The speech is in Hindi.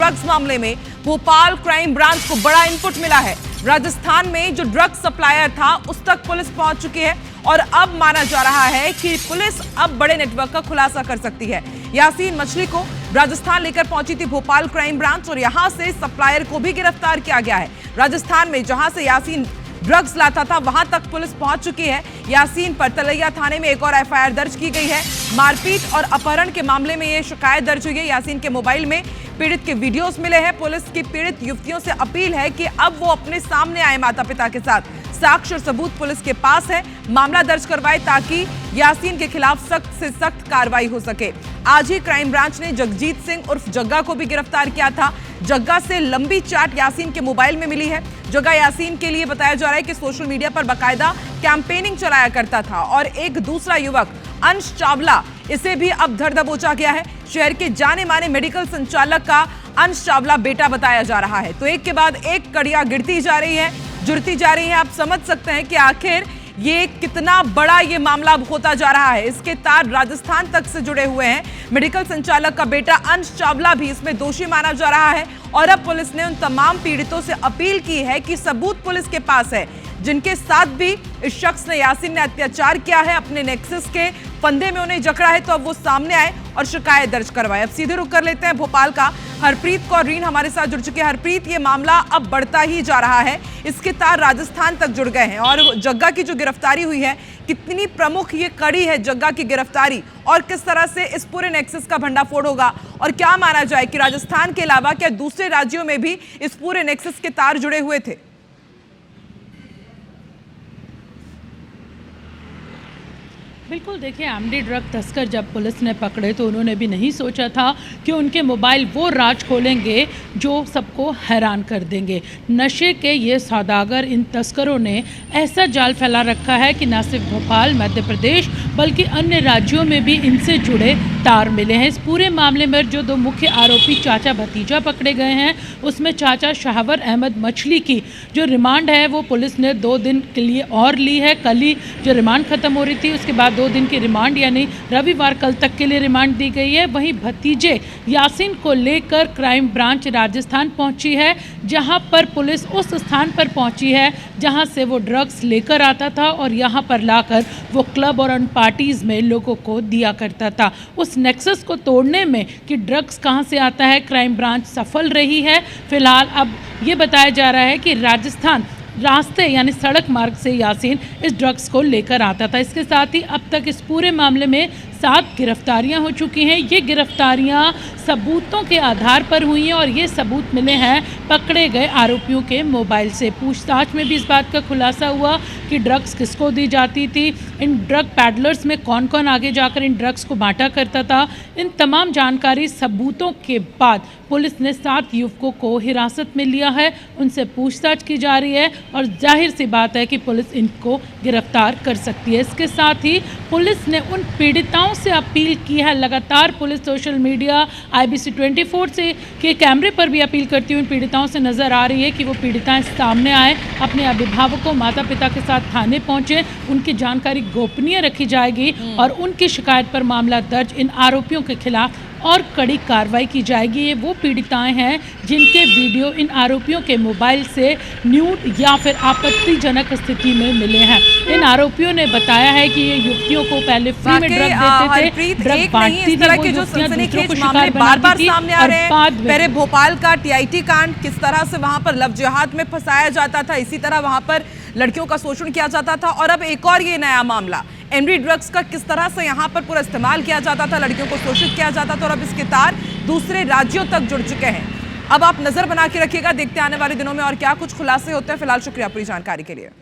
ड्रग्स मामले में भोपाल क्राइम ब्रांच को बड़ा इनपुट मिला है। राजस्थान में जो ड्रग्स सप्लायर था उस तक पुलिस पहुंच चुकी है और अब माना जा रहा है कि पुलिस अब बड़े नेटवर्क का खुलासा कर सकती है। यासीन मछली को राजस्थान लेकर पहुंची थी भोपाल क्राइम ब्रांच और यहां से सप्लायर को भी गिरफ्तार किया गया है। राजस्थान में जहां से यासीन ड्रग्स लाता था वहां तक पुलिस पहुंच चुकी है। यासीन पर तलैया थाने में एक और एफआईआर दर्ज की गई है। मारपीट और अपहरण के मामले में यह शिकायत दर्ज हुई है। यासीन के मोबाइल में पीड़ित के वीडियोस मिले हैं। पुलिस की पीड़ित युवतियों से अपील है कि अब वो अपने सामने आए माता पिता के साथ। साक्ष्य और सबूत पुलिस के पास है, मामला दर्ज करवाए ताकि यासीन के खिलाफ सख्त से सख्त कार्रवाई हो सके। आज ही क्राइम ब्रांच ने जगजीत सिंह उर्फ जग्गा को भी गिरफ्तार किया था। जग्गा से लंबी चैट यासीन के मोबाइल में मिली है। जग्गा यासीन के लिए बताया जा रहा है कि सोशल मीडिया पर बाकायदा कैंपेनिंग चलाया करता था और एक दूसरा युवक अंश चावला, इसे भी अब धर दबोचा गया है। शहर के जाने माने मेडिकल संचालक का अंश चावला बेटा बताया जा रहा है। तो एक के बाद एक कड़ियां जुड़ती जा रही है। आप समझ सकते हैं कि आखिर ये कितना बड़ा ये मामला होता जा रहा है। इसके तार राजस्थान तक से जुड़े हुए हैं। मेडिकल संचालक का बेटा अंश चावला भी इसमें दोषी माना जा रहा है और अब पुलिस ने उन तमाम पीड़ितों से अपील की है कि सबूत पुलिस के पास है जिनके साथ भी इस शख्स ने यासीन ने अत्याचार किया है, अपने नेक्सस के फंदे में उन्हें जकड़ा है, तो अब वो सामने आए और शिकायत दर्ज करवाए। अब सीधे रुक कर लेते हैं भोपाल का। हरप्रीत कौर रीन हमारे साथ जुड़ चुके हैं। हरप्रीत, ये मामला अब बढ़ता ही जा रहा है, इसके तार राजस्थान तक जुड़ गए हैं और जग्गा की जो गिरफ्तारी हुई है, कितनी प्रमुख ये कड़ी है जग्गा की गिरफ्तारी और किस तरह से इस पूरे नेक्सस का भंडाफोड़ होगा और क्या माना जाए कि राजस्थान के अलावा क्या दूसरे राज्यों में भी इस पूरे नेक्सस के तार जुड़े हुए थे? बिल्कुल, देखिए, एमडी ड्रग तस्कर जब पुलिस ने पकड़े तो उन्होंने भी नहीं सोचा था कि उनके मोबाइल वो राज खोलेंगे जो सबको हैरान कर देंगे। नशे के ये सौदागर इन तस्करों ने ऐसा जाल फैला रखा है कि न सिर्फ भोपाल, मध्य प्रदेश बल्कि अन्य राज्यों में भी इनसे जुड़े तार मिले हैं। इस पूरे मामले में जो दो मुख्य आरोपी चाचा भतीजा पकड़े गए हैं, उसमें चाचा शाहवर अहमद मछली की जो रिमांड है वो पुलिस ने 2 दिन के लिए और ली है। कल ही जो रिमांड खत्म हो रही थी उसके बाद 2 दिन की रिमांड यानी रविवार कल तक के लिए रिमांड दी गई है। वहीं भतीजे यासीन को लेकर क्राइम ब्रांच राजस्थान पहुंची है, जहां पर पुलिस उस स्थान पर पहुंची है जहां से वो ड्रग्स लेकर आता था और यहां पर लाकर वो क्लब और पार्टीज में लोगों को दिया करता था। उस नेक्सस को तोड़ने में कि ड्रग्स कहां से आता है, क्राइम ब्रांच सफल रही है। फिलहाल अब ये बताया जा रहा है कि राजस्थान रास्ते यानी सड़क मार्ग से यासीन इस ड्रग्स को लेकर आता था। इसके साथ ही अब तक इस पूरे मामले में 7 गिरफ्तारियां हो चुकी हैं। ये गिरफ्तारियां सबूतों के आधार पर हुई हैं और ये सबूत मिले हैं पकड़े गए आरोपियों के मोबाइल से। पूछताछ में भी इस बात का खुलासा हुआ कि ड्रग्स किसको दी जाती थी, इन ड्रग पैडलर्स में कौन कौन आगे जाकर इन ड्रग्स को बांटा करता था। इन तमाम जानकारी सबूतों के बाद पुलिस ने 7 युवकों को हिरासत में लिया है, उनसे पूछताछ की जा रही है और जाहिर सी बात है कि पुलिस इनको गिरफ्तार कर सकती है। इसके साथ ही पुलिस ने उन पीड़िताओं से अपील की है। लगातार पुलिस सोशल मीडिया, IBC 24 से के कैमरे पर भी अपील करती हुई पीड़िताओं से नजर आ रही है कि वो पीड़िताएं सामने आए, अपने अभिभावकों, माता पिता के साथ थाने पहुंचे, उनकी जानकारी गोपनीय रखी जाएगी और उनकी शिकायत पर मामला दर्ज इन आरोपियों के खिलाफ और कड़ी कार्रवाई की जाएगी। ये वो पीड़िताएं हैं जिनके वीडियो इन आरोपियों के मोबाइल से न्यूड या फिर आपत्तिजनक स्थिति में मिले हैं। इन आरोपियों ने बताया है कि ये युवतियों को पहले फ्री में ड्रग देते थे, ड्रग बांटती थी, वो युवतियां दूसरों को शिकार बनाती थी और बाद में भोपाल का TIT कांड, किस तरह से वहां पर लव जिहाद में फंसाया जाता था, इसी तरह वहां पर लड़कियों का शोषण किया जाता था और अब एक और ये नया मामला एमडी ड्रग्स का, किस तरह से यहाँ पर पूरा इस्तेमाल किया जाता था, लड़कियों को शोषित किया जाता था और अब इसके तार दूसरे राज्यों तक जुड़ चुके हैं। अब आप नजर बना के रखिएगा, देखते आने वाले दिनों में और क्या कुछ खुलासे होते हैं। फिलहाल शुक्रिया पूरी जानकारी के लिए।